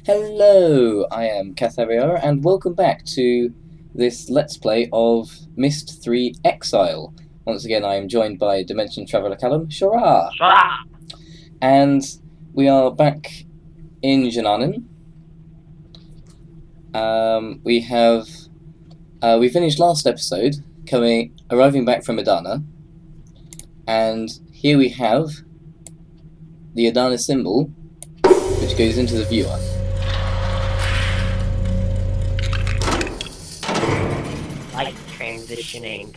Hello, I am Cathaviara, and welcome back to this Let's Play of Myst 3 Exile. Once again, I am joined by DimensionTravelerCalum, Shura! Shura! And we are back in Jananin. We finished last episode, arriving back from Adana, and here we have the Adana symbol, which goes into the viewer. Light transitioning.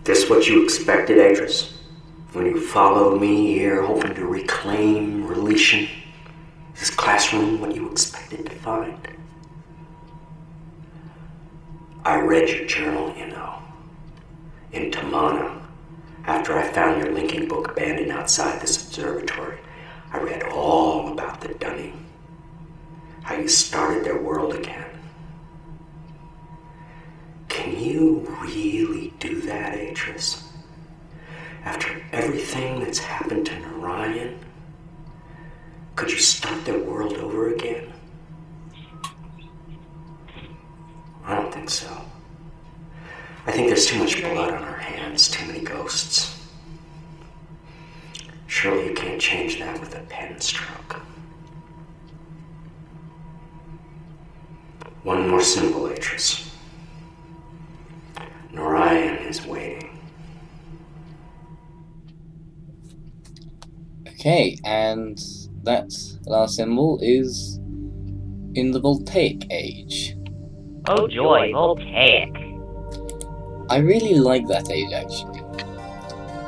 This what you expected, Adris? When you followed me here, hoping to reclaim relation? Is this classroom what you expected to find? I read your journal, you know. In Tamana, after I found your linking book abandoned outside this observatory, I read all about the Dunning. How you started their world again. Can you really do that, Atris? After everything that's happened to Narayan, could you start their world over again? I don't think so. I think there's too much blood on our hands, too many ghosts. Surely you can't change that with a pen stroke. One more symbol, Atris. Narayan is waiting. Okay, and that last symbol is in the Voltaic age. Oh joy, Voltaic. I really like that age, actually.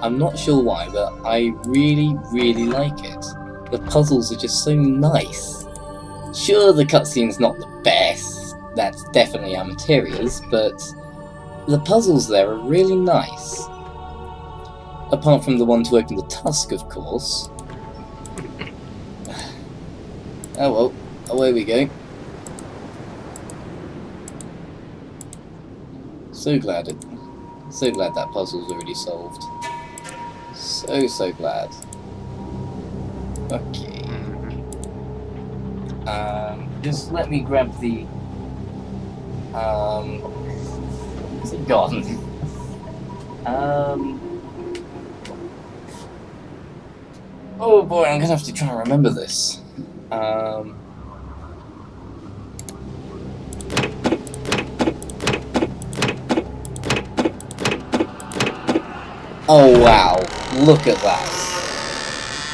I'm not sure why, but I really like it. The puzzles are just so nice. Sure, the cutscene's not the best, that's definitely Amateria's, but the puzzles there are really nice. Apart from the one to open the tusk, of course. Oh well, away we go. So glad that puzzle's already solved. So glad. Okay. Just let me grab the is it gone? Oh boy, I'm gonna have to try and remember this. Oh wow, look at that.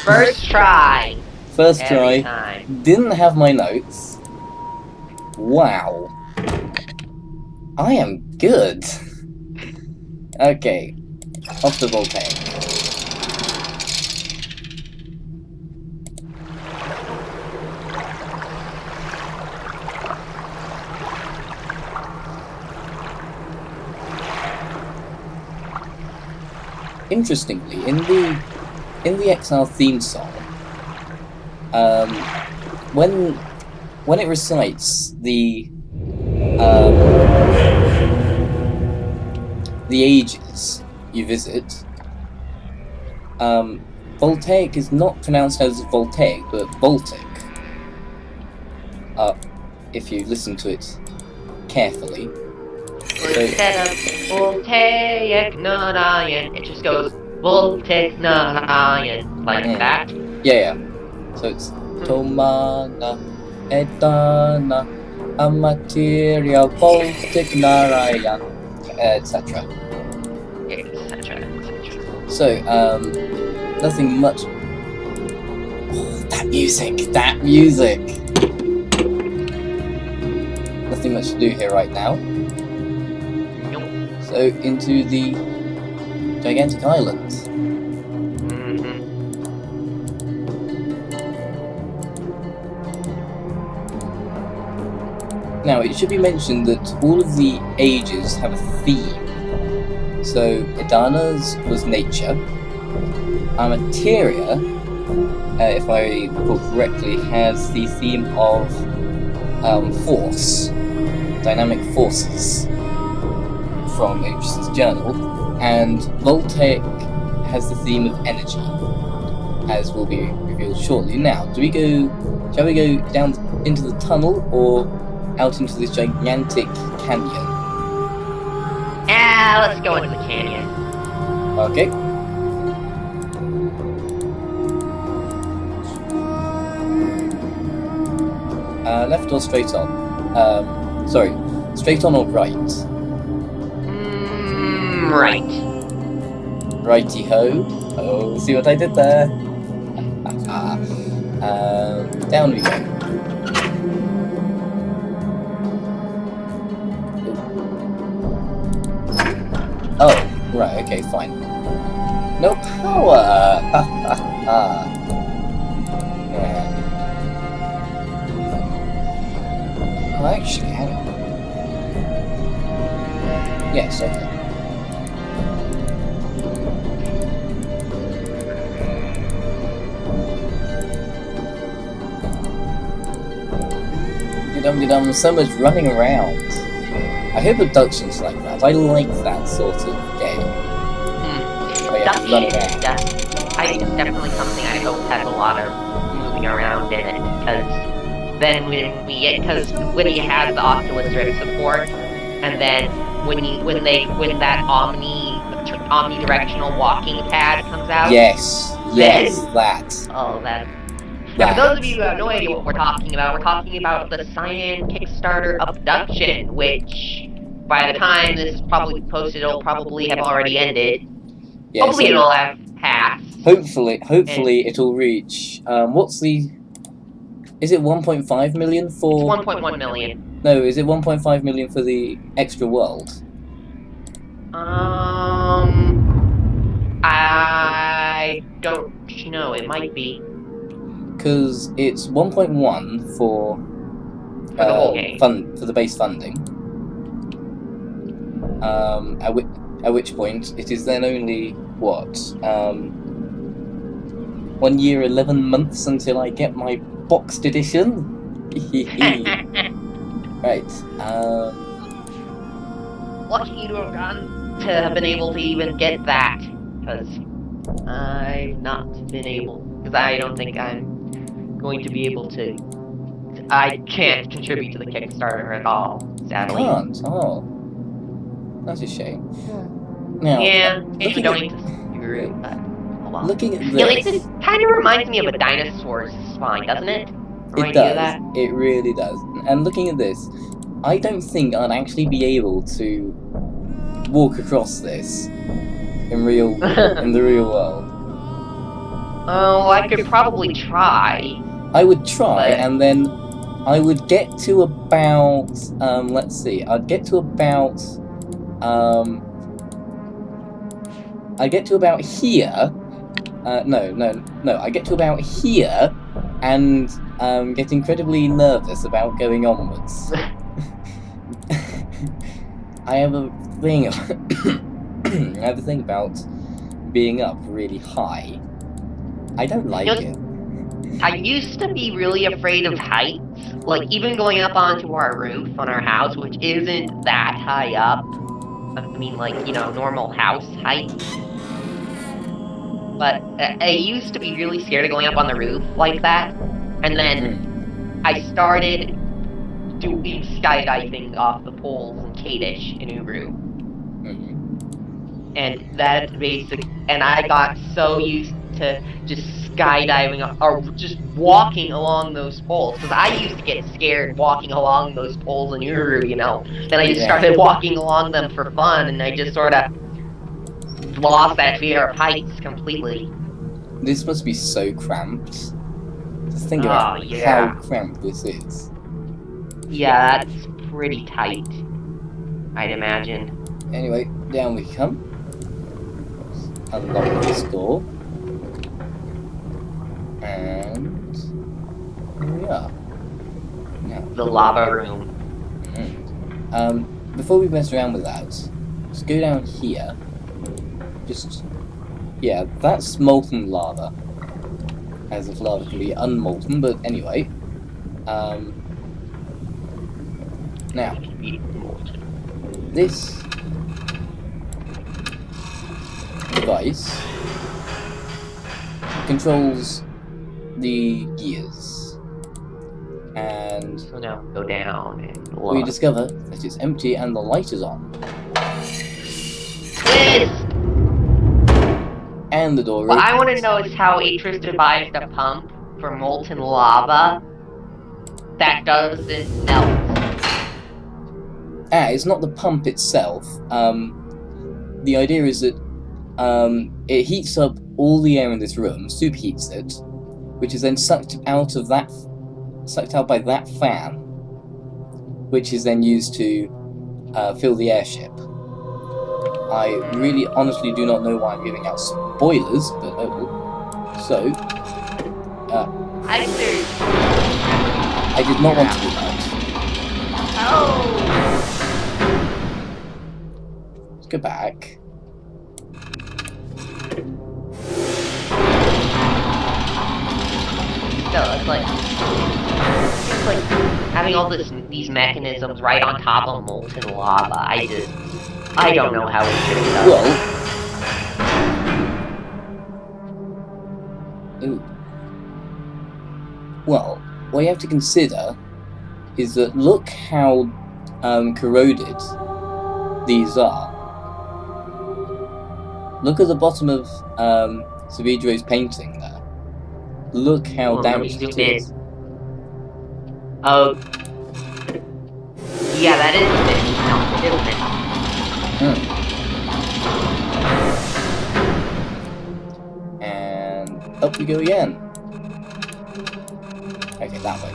First try. First Every try, time. didn't have my notes. Wow. I am good. Okay, off to Voltaic. Interestingly, in the Exile theme song, when it recites the ages you visit, Voltaic is not pronounced as Voltaic, but Voltic. If you listen to it carefully. Instead of Voltaic Narayan, it just goes Voltaic Narayan, like that. Yeah. So it's Tomana, Edana, Amateria, Voltic Narayan, etc. So, nothing much. Oh, that music! Nothing much to do here right now. So, into the gigantic island. Now, it should be mentioned that all of the ages have a theme. So, Edana's was nature. Amateria, if I recall correctly, has the theme of force, dynamic forces, from Atris's journal. And Voltaic has the theme of energy, as will be revealed shortly. Now, shall we go down into the tunnel or out into this gigantic canyon? Let's go into the canyon. Okay. Left or straight on? Sorry, straight on or right? Right. Righty-ho. Oh, see what I did there? Down we go. Oh, right, okay, fine. No power! Ha ha ha. Yeah. Oh, actually, hang on. Yes, okay. Dum-de-dum, so much running around. I hope abduction's like that. I like that sort of game. Where you have to run around. It's definitely something I hope has a lot of moving around in it, because then when you have the Oculus Rift support, and then when that omnidirectional walking pad comes out. Yes, that. Oh, that. Yeah, for those of you who have no idea what we're talking about the Cyan Kickstarter Abduction, which, by the time this is probably posted, it'll probably have already ended. Yeah, hopefully it'll have passed. Hopefully it'll reach, is it 1.5 million for... It's 1.1 million. No, is it 1.5 million for the extra world? I don't know, it might be. Because it's 1.1 for the whole game. For the base funding. At which point it is then only what 1 year 11 months until I get my boxed edition. Right. Lucky you to have been able to even get that, because I've not been able. Because I don't think I'm going to be able to. I can't contribute to the Kickstarter at all, sadly. You can't? Oh. That's a shame. Now, yeah, if you don't need to screw, but oh well. Looking at this... Yeah, like, this kind of reminds me of a dinosaur's spine, doesn't it? It does. It really does. And looking at this, I don't think I'd actually be able to walk across this in the real world. Oh, I could probably try. I would try, and then I would get to about, let's see, I'd get to about here, I get to about here, and get incredibly nervous about going onwards. I have a thing about being up really high. I don't like it. I used to be really afraid of heights, like even going up onto our roof on our house, which isn't that high up. I mean, like, normal house height. But I used to be really scared of going up on the roof like that, and then I started doing skydiving off the poles in Kadesh in Uru. And that's and I got so used to just skydiving or just walking along those poles, because I used to get scared walking along those poles in Uru, Then I just started walking along them for fun, and I just sort of lost that fear of heights completely. This must be so cramped. Just think about how cramped this is. Yeah, that's pretty tight, I'd imagine. Anyway, down we come. Unlock this door. And here we are. Now, the lava room. Before we mess around with that, let's go down here. That's molten lava. As if lava can be unmolten, but anyway. Now, this device controls the gears, and So now go down and look. we discover that it's empty and the light is on, Myst! and the door What opens. I want to know is how Atris devised a pump for molten lava that doesn't melt. It's not the pump itself. The idea is that it heats up all the air in this room, superheats it, which is then sucked out by that fan, which is then used to fill the airship. I really honestly do not know why I'm giving out spoilers, but oh. So, I searched. I did not want to do that. Oh! Let's go back. So it's like having all these mechanisms right on top of molten lava. I don't know how it should have done. Well, what you have to consider is that look how corroded these are. Look at the bottom of Savidro's painting there. Look how damaged it is. Oh. Yeah, that is Myst, isn't it? And up we go again. Okay, that way.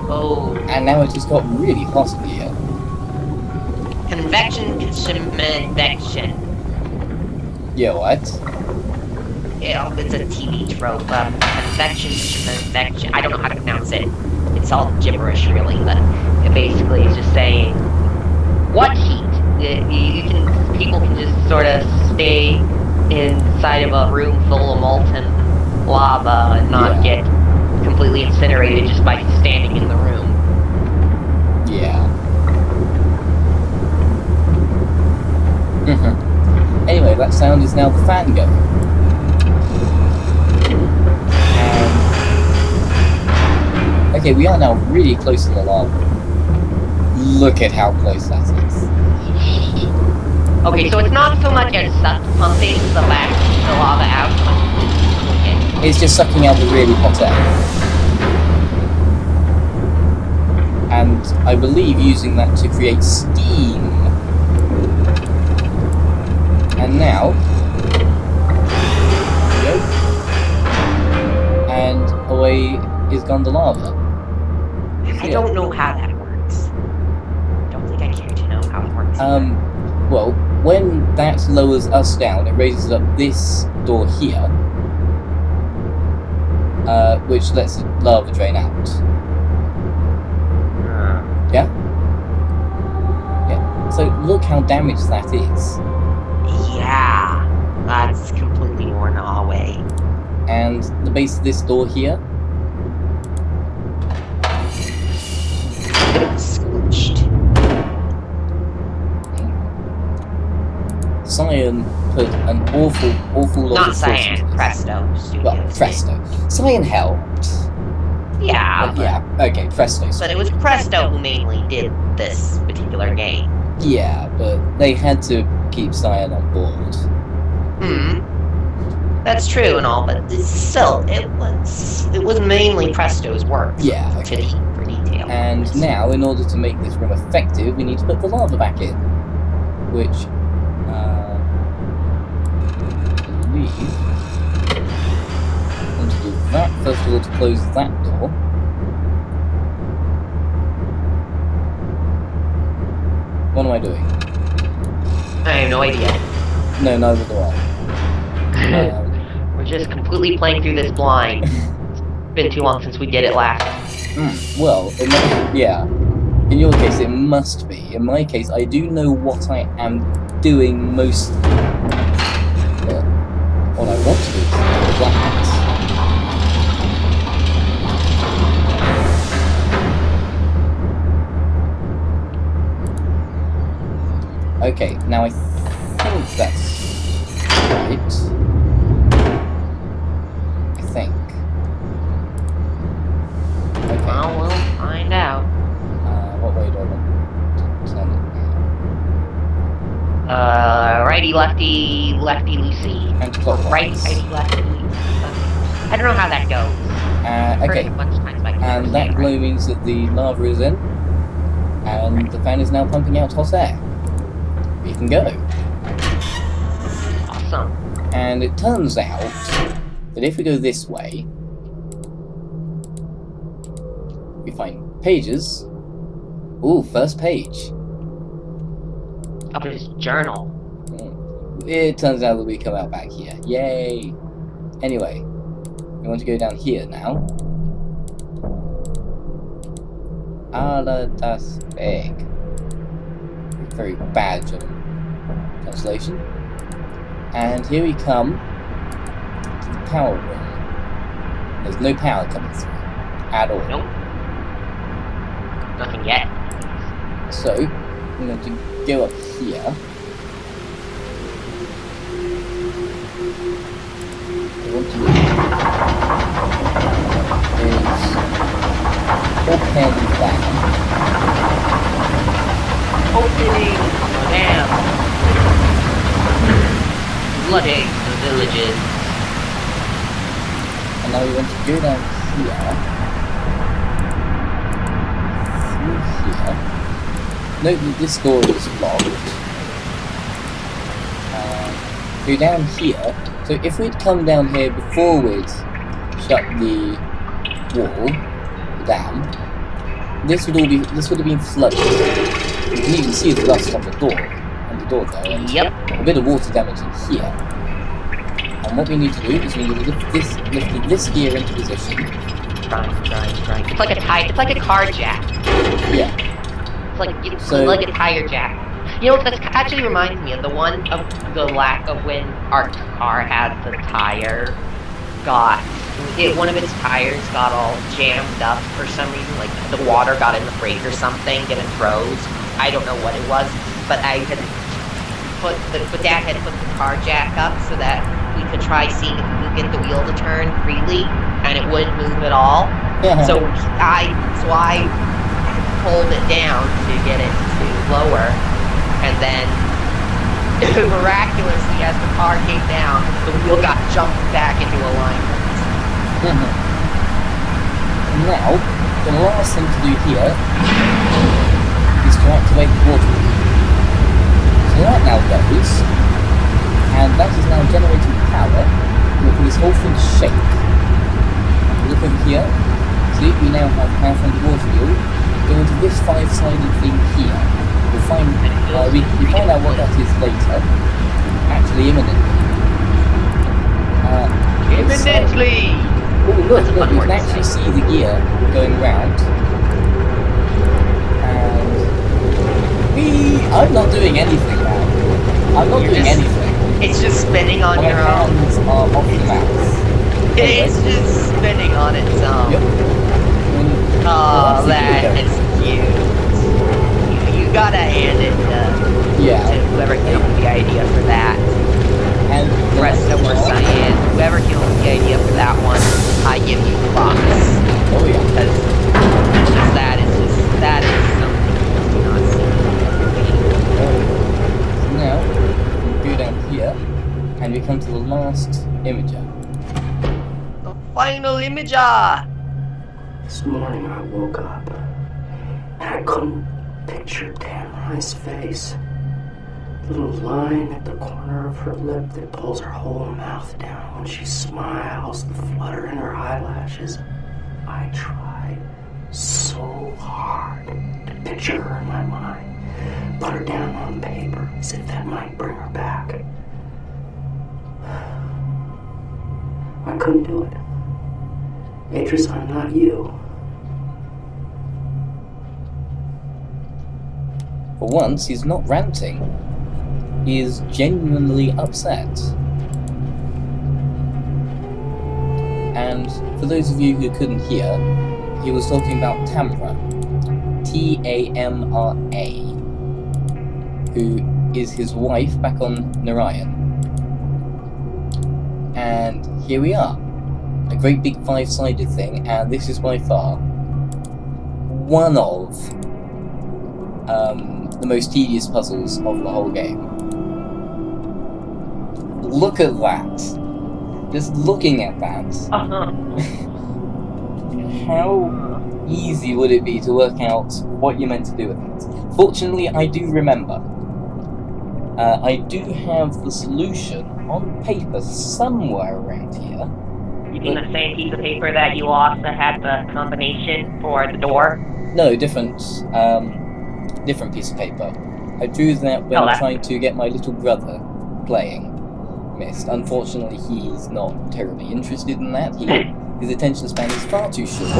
Oh. And now it just got really hot in here. Convection convection. Yeah, what? Yeah, it's a TV trope. Convection. I don't know how to pronounce it. It's all gibberish, really, but it basically is just saying what heat. People can just sort of stay inside of a room full of molten lava and not get completely incinerated just by standing in the room. Yeah. Anyway, that sound is now the fan going. Okay, we are now really close to the lava. Look at how close that is. Okay, so it's not so much as pumping the lava out. It's just sucking out the really hot air. And I believe using that to create steam. And now, there we go. And away is gone the lava. I don't know how that works. I don't think I care to know how it works. Well, when that lowers us down, it raises up this door here, which lets the lava drain out. Yeah? Yeah. So look how damaged that is. Yeah, that's completely worn away. And the base of this door here, Squished. Cyan put an awful lot Not of cyan, force. Presto. Well, Presto. Cyan helped. Yeah, But yeah, okay, Presto. but it was Presto who mainly did this particular game. Yeah, but they had to keep Cyan on board. That's true and all, but still, it was mainly Presto's work. Yeah, okay. For detail. And now, in order to make this room effective, we need to put the lava back in. Which, I believe... I'm going to do that first of all to close that door. What am I doing? I have no idea. No, neither do I. We're just completely playing through this blind. It's been too long since we did it last. Well, yeah. In your case, it must be. In my case, I do know what I am doing most. What I want to do is the blackness. Okay, now I think that's right. I think. Okay. Well, we'll find out. What way do I want to turn it now? Righty, lefty, lefty, loosey. And clockwise. Righty, lefty. I don't know how that goes. I've heard it Okay. a bunch of times, but I can never And say that it glow right. means that the lava is in, and the fan is now pumping out hot air. We can go. Awesome. And it turns out that if we go this way, we find pages. Ooh, first page. Of his journal. It turns out that we come out back here. Yay! Anyway, we want to go down here now. Aller das Weg. Very bad German translation. And here we come to the power room. There's no power coming through at all. Nope. Nothing yet. So, I'm going to go up here. I want to open that. Opening dam. Flooding the villages. And now we want to go down here. Through here. Note that this door is locked. Go down here. So if we'd come down here before we'd shut the wall, the dam, this would have been flooded. You can even see the dust on the door there, and Yep. a bit of water damage in here. And what we need to do is we need to lift this gear into position. Trying. It's like a car jack. Yeah. It's So- like a tire jack. You know what? That actually reminds me of the one of the lack of when our car had the tire one of its tires got all jammed up for some reason. Like the water got in the brake or something and it froze. I don't know what it was, but Dad had put the car jack up so that we could try seeing if we could get the wheel to turn freely, and it wouldn't move at all. Yeah. So I pulled it down to get it to lower, and then miraculously, as the car came down, the wheel got jumped back into alignment. Now, the last thing to do here is to activate the water wheel. So that now goes, and that is now generating power, making this whole thing shake. Look over here, see, we now have power from the water wheel going to this 5-sided thing here. We'll find, we find out what that is later, actually imminently. Imminently! Oh look, you can actually see the gear going round. And I'm not doing anything now. I'm not doing anything. It's just spinning on My your own. hands are off the mats. It's just spinning on its own. Yep. Oh, that is cute. You gotta hand it to whoever came up with the idea for that. And the Rest of last us, one- Cyan. Whoever came up with the idea for that one, I give you props. Oh yeah. Because that is something you not seen. Now, we go down here, and we come to the last imager. The final imager! This morning I woke up and I couldn't picture Tamara's face. The little line at the corner of her lip that pulls her whole mouth down when she smiles, the flutter in her eyelashes. I tried so hard to picture her in my mind, put her down on paper as if that might bring her back. I couldn't do it. Beatrice, I'm not you. For once, he's not ranting. He is genuinely upset. And for those of you who couldn't hear, he was talking about Tamra. Tamra. Who is his wife back on Narayan. And here we are. A great big 5-sided thing, and this is by far one of the most tedious puzzles of the whole game. Look at that. Just looking at that. How easy would it be to work out what you're meant to do with it? Fortunately, I do remember. I do have the solution on paper somewhere around here. You mean the same piece of paper that you also had the combination for the door? No, different piece of paper. I drew that when trying to get my little brother playing Myst. Unfortunately, he's not terribly interested in that. His attention span is far too short.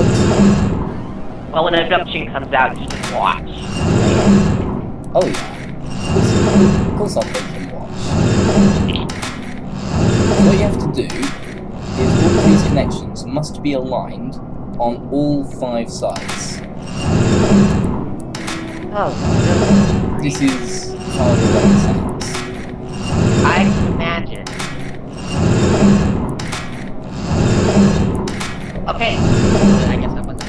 Well, when Abduction comes out, he can watch. Oh yeah. Of course I'll make him watch. What you have to do is all of these connections must be aligned on all 5 sides. Oh, this is how the way it sounds. I can imagine. Okay, I guess that wasn't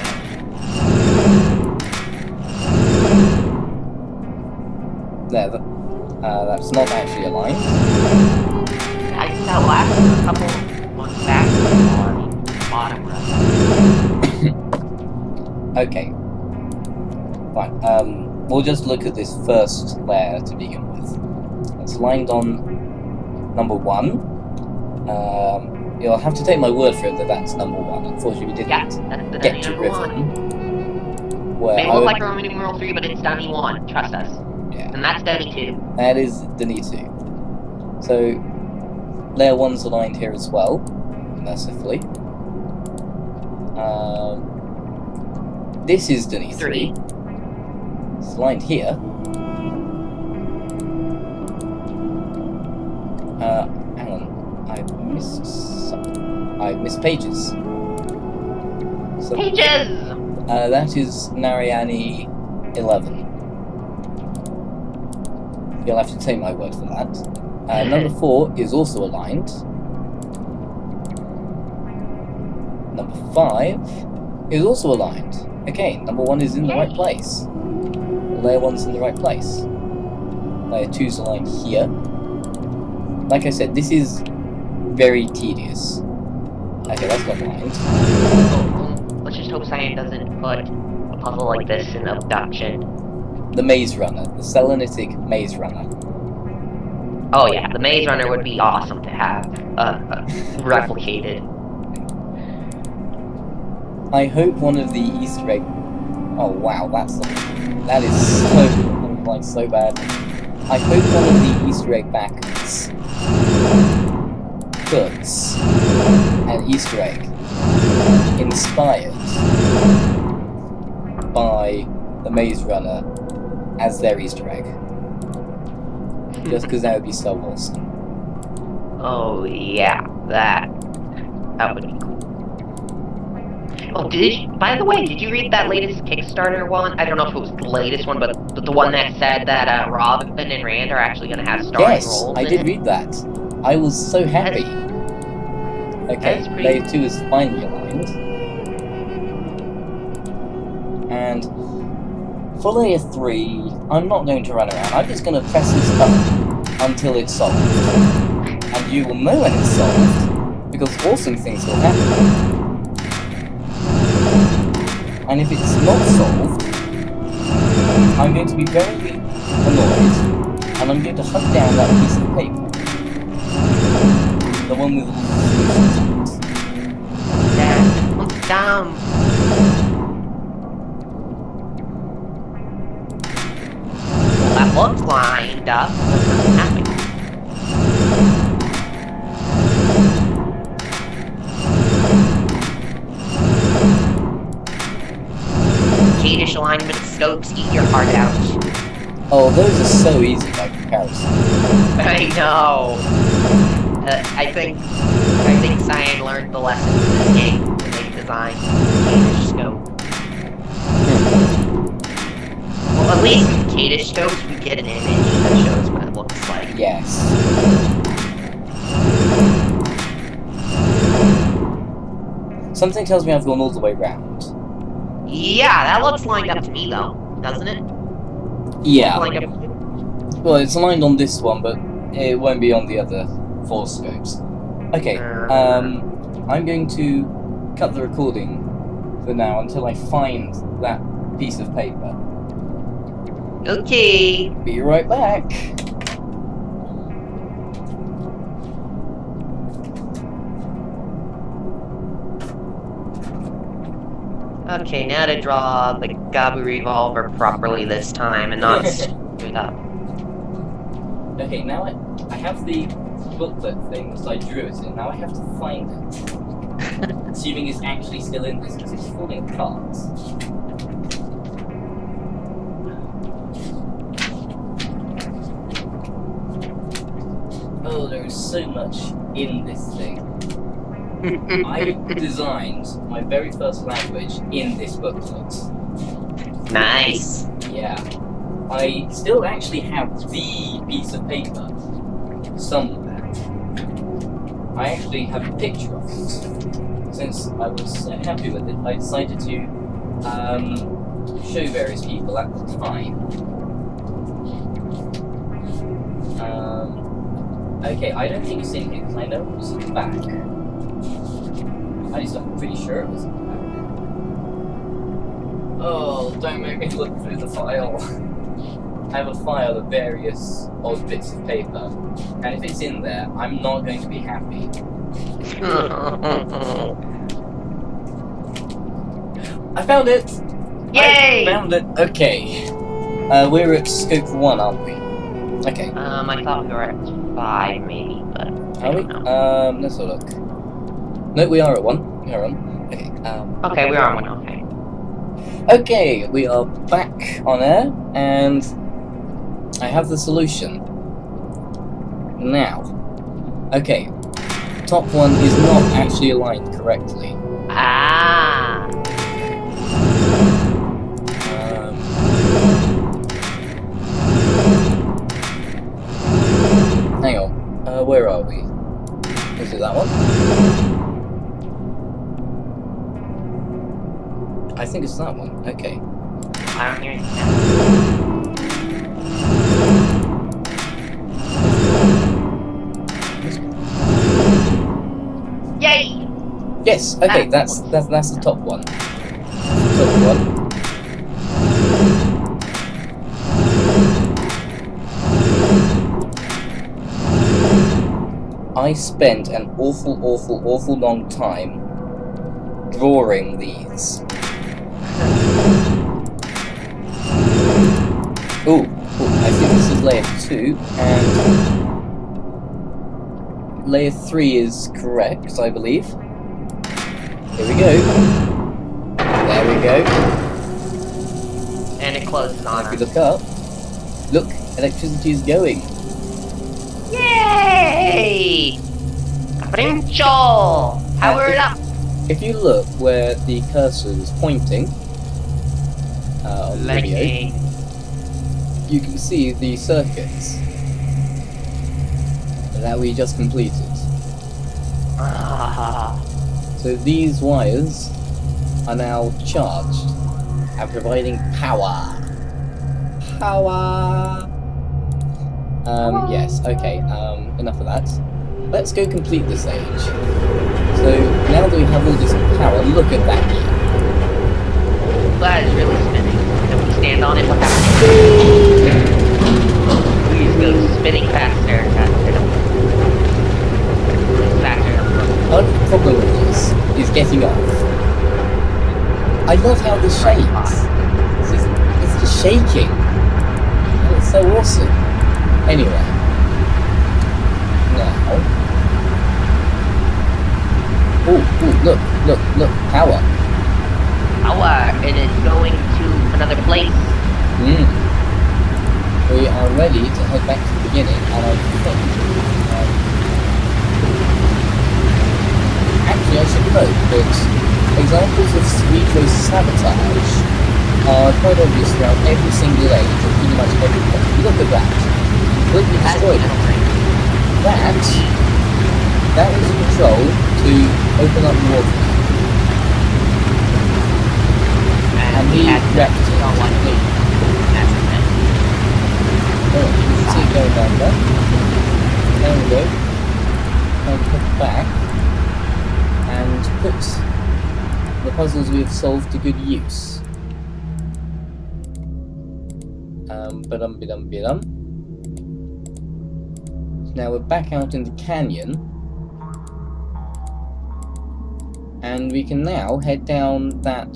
There, that's not actually aligned. I just that last couple ones back on the bottom row. Okay. Fine. We'll just look at this first layer to begin with. It's aligned on number 1. You'll have to take my word for it that that's number 1. Unfortunately, we didn't get to Riven. May look like Roman numeral 3, but it's dummy 1. Trust us. Yeah. And that's dummy 2. That is dummy 2. So, layer 1's aligned here as well, mercifully. This is dummy 3. It's aligned here. Hang on. I've missed something. I've missed pages. So, pages! That is Narayani 11. You'll have to take my word for that. Number 4 is also aligned. Number 5 is also aligned. Okay, number 1 is in the right place. Layer 1's in the right place. Layer 2's aligned here. Like I said, this is very tedious. Okay, that's not aligned. Let's just hope Cyan doesn't put a puzzle like this in Abduction. The Maze Runner. The Selenitic Maze Runner. Oh yeah, the Maze Runner would be awesome to have replicated. I hope one of the Easter egg... Oh wow, that is so bad. I hope one of the Easter egg backers puts an Easter egg inspired by the Maze Runner as their Easter egg. Just because that would be so awesome. Oh yeah, that would be cool. Oh, by the way, did you read that latest Kickstarter one? I don't know if it was the latest one, but the one that said that Robin and Rand are actually going to have starring roles. Yes, I did read that. I was so happy. Okay, layer 2 is finally aligned. And for layer 3, I'm not going to run around. I'm just going to press this button until it's solved. And you will know when it's solved, because awesome things will happen. And if it's not solved, I'm going to be very annoyed, and I'm going to hunt down that piece of paper. The one with all the solutions. Down. Well, that looks lined up. What's happening? Kadish alignment scopes eat your heart out. Oh, those are so easy by comparison. I know. I think Cyan learned the lesson in this game when they designed Kadish scope. Well, at least with Kadish scopes, we get an image that shows what it looks looks like. Yes. Something tells me I've gone all the way round. Yeah, that looks lined up to me though, doesn't it? Yeah. Lined up. Well, it's aligned on this one, but it won't be on the other 4 scopes. Okay, I'm going to cut the recording for now until I find that piece of paper. Okay. Be right back. Okay, now to draw the Gabu revolver properly this time and not screw it up. Okay, now I have the booklet thing that I drew it in. Now I have to find it. Assuming it's actually still in this, because it's falling apart. Oh, there is so much in this thing. I designed my very first language in this booklet. Nice. Yeah. I still actually have the piece of paper somewhere. I actually have a picture of it. Since I was so happy with it, I decided to show various people at the time. Okay, I don't think it's in here because I know it was in the back. At least I'm pretty sure it was in the back. Oh, don't make me look through the file. I have a file of various odd bits of paper, and if it's in there, I'm not going to be happy. I found it! Yay! I found it! Okay. We're at scope 1, aren't we? Okay. I thought we were at 5 maybe, but I Are we? don't know. Let's have a look. No, we are at 1. We are on. Okay. Okay, we're on one, okay. Okay, we are back on air, and I have the solution. Now. Okay. Top one is not actually aligned correctly. Ah! Hang on. Where are we? Is it that one? I think it's that one. Okay. I don't hear anything now. Yay! Yes. Okay. That's the top one. Top one. I spent an awful long time drawing these. Ooh, I think this is layer 2, and layer 3 is correct, I believe. Here we go. There we go. And it closes on If we us. look up, look, electricity is going. Yay! Brincho! Power it up! If you look where the cursor is pointing on the video, Lightning. you can see the circuits that we just completed. Ah. So these wires are now charged and providing power. Power! Yes, okay, enough of that. Let's go complete this age. So, now that we have all this power, look at that gear. That is really spinning. If we stand on it, what happens? We just go spinning faster. Faster. Part of the problem with this is getting off. I love how this shakes. It's just shaking. And it's so awesome. Anyway. Now. Oh, look, power. Power! It is going to another place. We are ready to head back to the beginning, and I think... actually, I should note that examples of retro sabotage are quite obvious throughout every single age, or pretty much every point. Look at that. completely destroyed it. That was a control to open up the water. And he wrecked it. Oh, you can see it going down there. There we go. And put back and put the puzzles we have solved to good use. Ba-dum-ba-dum-ba-dum. Now we're back out in the canyon, and we can now head down that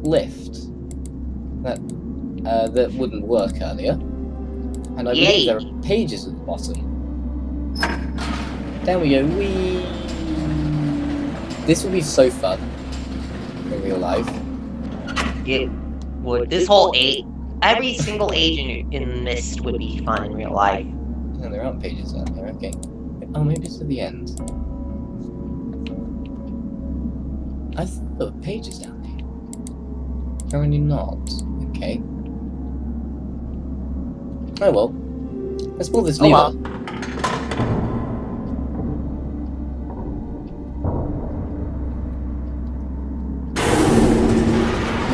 lift that wouldn't work earlier. And I believe there are pages at the bottom. Down we go. Whee! This would be so fun in real life. It would. This whole every single age in Myst would be fun in real life. No, there aren't pages out there. Okay. Oh, maybe it's to the end. I thought there were pages down there. Apparently not. Okay. Oh well. Let's pull this lever. Well.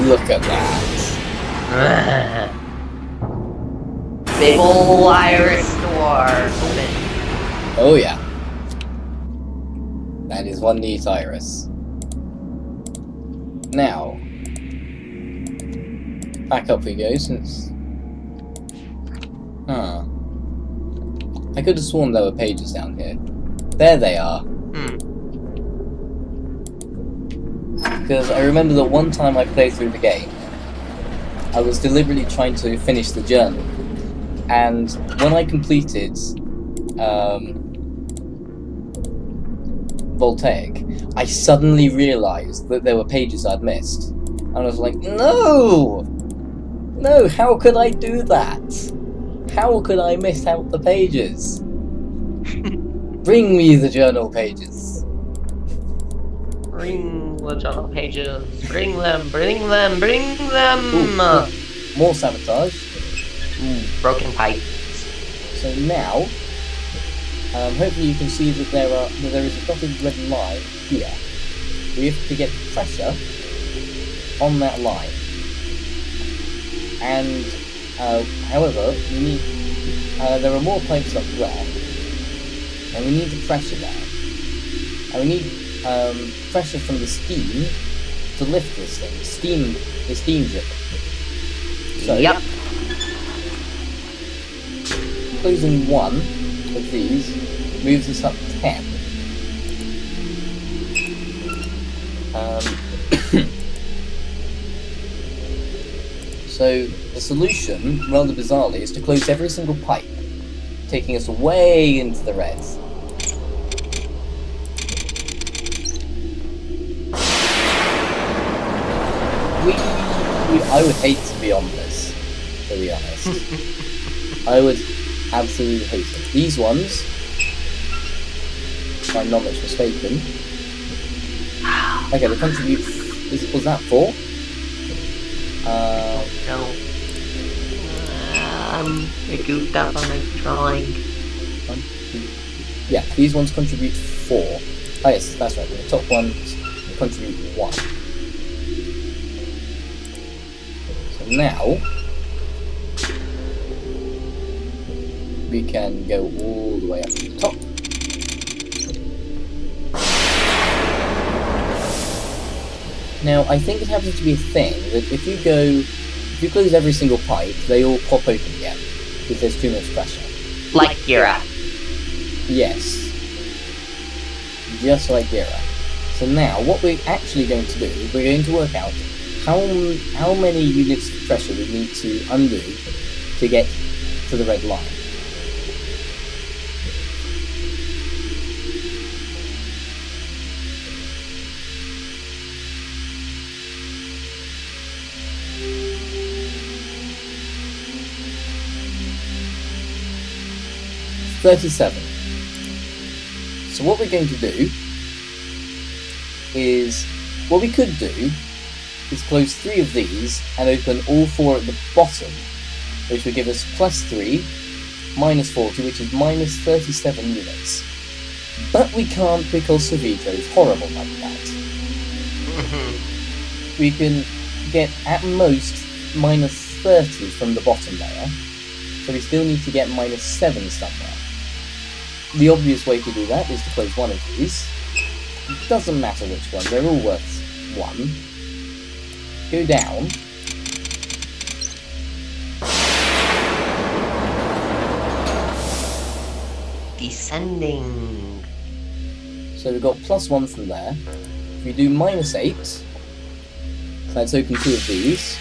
Look at that. Big ol' iris door. Open. Oh yeah. That is one neat iris. Now, back up we go since... I could have sworn there were pages down here. There they are. Because I remember that one time I played through the game, I was deliberately trying to finish the journey. And when I completed Voltaic, I suddenly realised that there were pages I'd missed. And I was like, no! No, how could I do that? How could I miss out the pages? Bring me the journal pages. Bring the journal pages. Bring them, bring them, bring them! Ooh, more sabotage. Broken pipe. So now, hopefully you can see that there is a dotted red line here. We have to get pressure on that line. And however, we need there are more pipes up there, and we need the pressure down. And we need pressure from the steam to lift this thing. The steam dripping. So, yep. Closing one of these moves us up 10. So the solution, rather bizarrely, is to close every single pipe, taking us way into the red. I would hate to be on this, to be honest. I would absolutely hate it. These ones, if I'm not much mistaken. Okay, they contribute. Was that 4? No. I goofed up on my drawing. Yeah, these ones contribute 4. Oh yes, that's right. The top ones contribute 1. So now we can go all the way up to the top. Now, I think it happens to be a thing that if you close every single pipe, they all pop open again, because there's too much pressure. Like Gira. Yes. Just like Gira. So now, what we're actually going to do, we're going to work out how many units of pressure we need to undo to get to the red line. $37. So what we're going to do is, what we could do is close 3 of these and open all 4 at the bottom, which would give us +3, minus 40, which is minus 37 units. But we can't because Savito is horrible like that. We can get at most minus 30 from the bottom layer, so we still need to get minus 7 somewhere. The obvious way to do that is to close one of these. It doesn't matter which one, they're all worth 1. Go down. Descending. So we've got +1 from there. If we do minus 8, let's open 2 of these.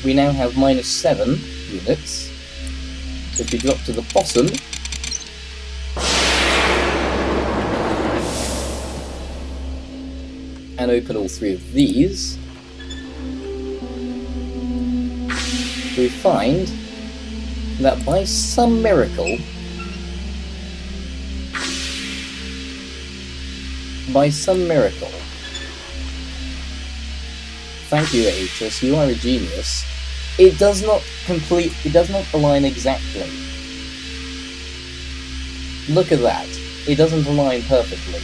We now have minus 7 units. So if we drop to the bottom, and open all 3 of these, we find that by some miracle, thank you Aegis, you are a genius, it does not align exactly. Look at that, it doesn't align perfectly,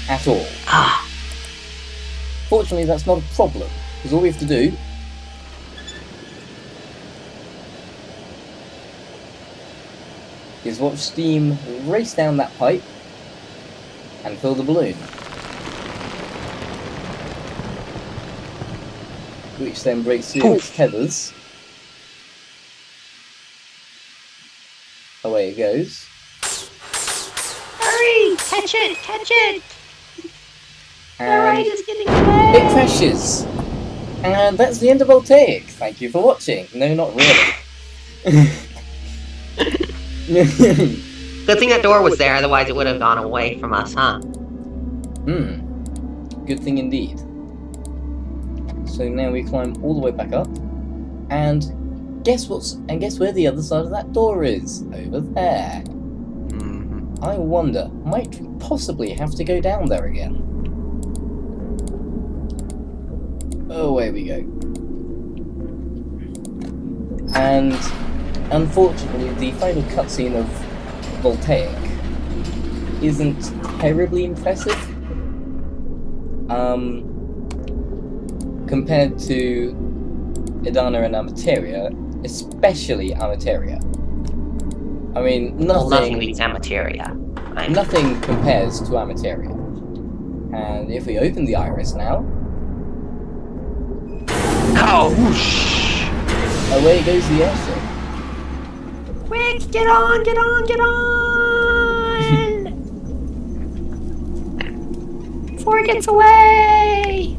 at all. Fortunately that's not a problem, because all we have to do is watch steam race down that pipe and fill the balloon, which then breaks through its tethers. Away it goes. Hurry! Catch it! Catch it! The And ride is getting away! it crashes! And that's the end of Voltaic. Thank you for watching. No, not really. Good thing that door was there, otherwise it would have gone away from us, huh? Good thing indeed. So now we climb all the way back up, and guess where the other side of that door is? Over there. I wonder, might we possibly have to go down there again? Away we go. And unfortunately, the final cutscene of Voltaic isn't terribly impressive. Compared to Idana and Amateria, especially Amateria. I mean, Nothing beats Amateria. Nothing compares to Amateria. And if we open the iris now, away goes the airship. Quick, get on, get on, get on! Before it gets away!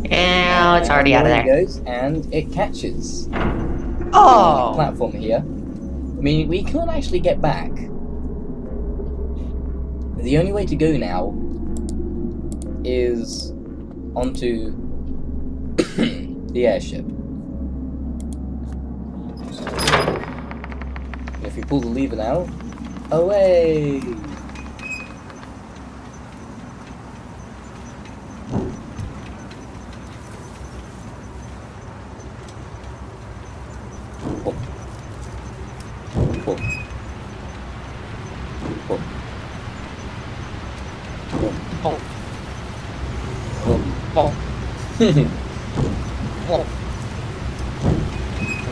Now it's already out of there. It goes, and it catches. Oh! Platform here. I mean, we can't actually get back. The only way to go now is onto the airship. And if we pull the lever now, away!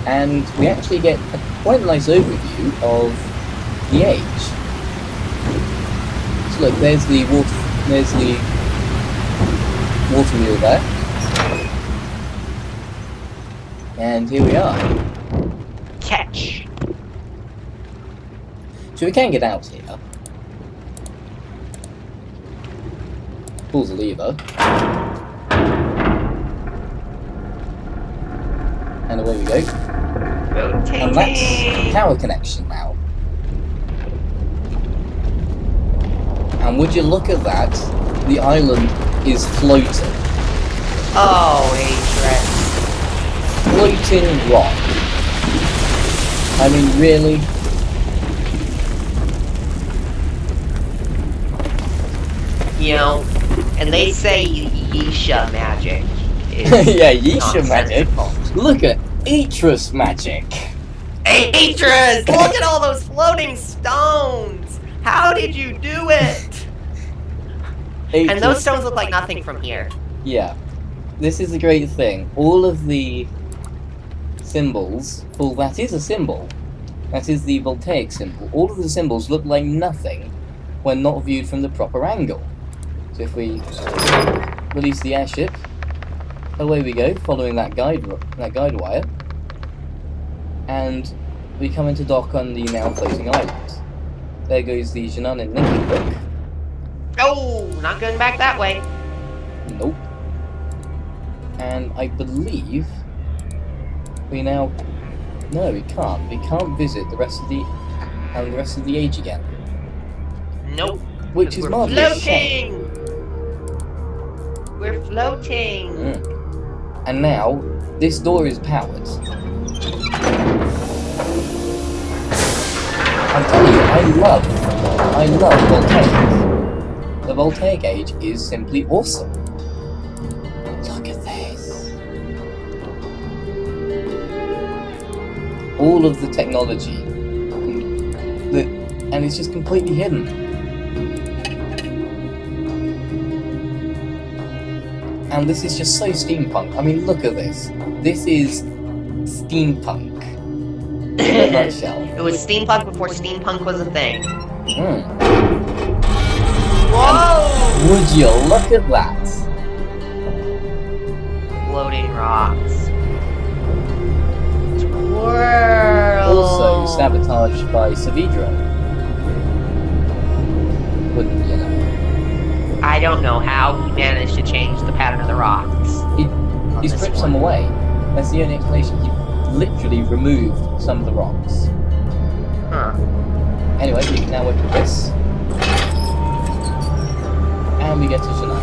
And we actually get quite a nice overview of the age. So look, there's the water wheel there, and here we are. Catch! So we can get out here. Pulls the lever. And away we go. Rotating. And that's power connection now. And would you look at that, the island is floating. Oh, Adrian. Floating rock. I mean, really? You know, and they say you should Yisha magic is Yeah, Yisha magic. nonsensical. Look at Atrus magic. Atris! Look at all those floating stones! How did you do it? And those stones look like nothing from here. Yeah, this is a great thing. All of the symbols, well, that is a symbol. That is the Voltaic symbol. All of the symbols look like nothing when not viewed from the proper angle. So if we release the airship, away we go, following that guide wire, and we come into dock on the now floating island. There goes the Jananin linking book. Oh, not going back that way. Nope. And I believe we now... No, we can't. We can't visit the rest of the age again. Nope. Which is marvelous. Shame. We're floating. And now this door is powered. I'm telling you, I love Voltaic. The Voltaic age is simply awesome. Look at this. All of the technology, and it's just completely hidden. And this is just so steampunk. I mean, look at this. This is steampunk. In a nutshell. It was steampunk before steampunk was a thing. Whoa! And would you look at that? Floating rocks. Twirl. Also sabotaged by Savidro. Wouldn't you know? I don't know how he managed to change the pattern of the rocks. He stripped some away. That's the only explanation. He literally removed some of the rocks. Huh. Anyway, we can now open this. And we get to Shania.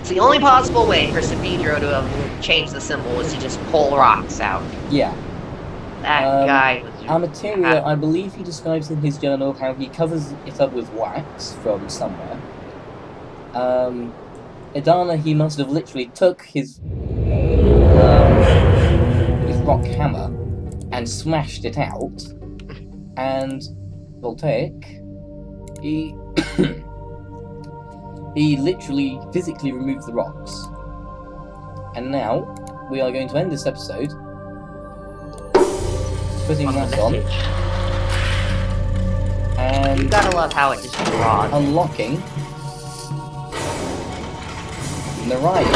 So the only possible way for Savidro to have changed the symbol was to just pull rocks out. Yeah. That guy was... Amateria, I believe he describes in his journal how he covers it up with wax from somewhere. Idana, he must have literally took his rock hammer and smashed it out. And Voltaic, he literally physically removed the rocks. And now we are going to end this episode putting that on, and you gotta love how it just draws. Unlocking Narayan.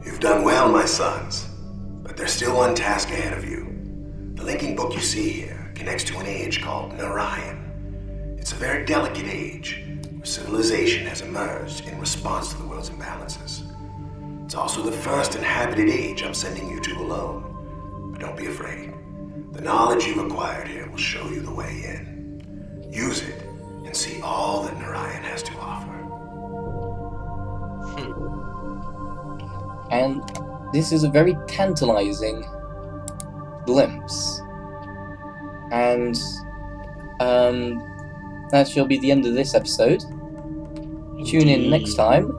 You've done well, my sons, but there's still one task ahead of you. The linking book you see here connects to an age called Narayan. It's a very delicate age, where civilization has emerged in response to the world's imbalances. It's also the first inhabited age I'm sending you to alone. But don't be afraid. The knowledge you've acquired here will show you the way in. Use it and see all that Narayan has to offer. And this is a very tantalizing glimpse. And that shall be the end of this episode. Tune in next time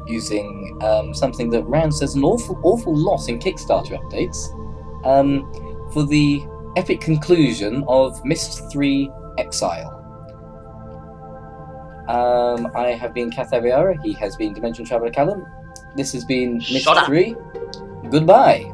using something that Rand says an awful lot in Kickstarter updates for the epic conclusion of Myst 3 Exile. I have been Kathaviara, he has been DimensionTravelerCalum. This has been Myst 3. Goodbye.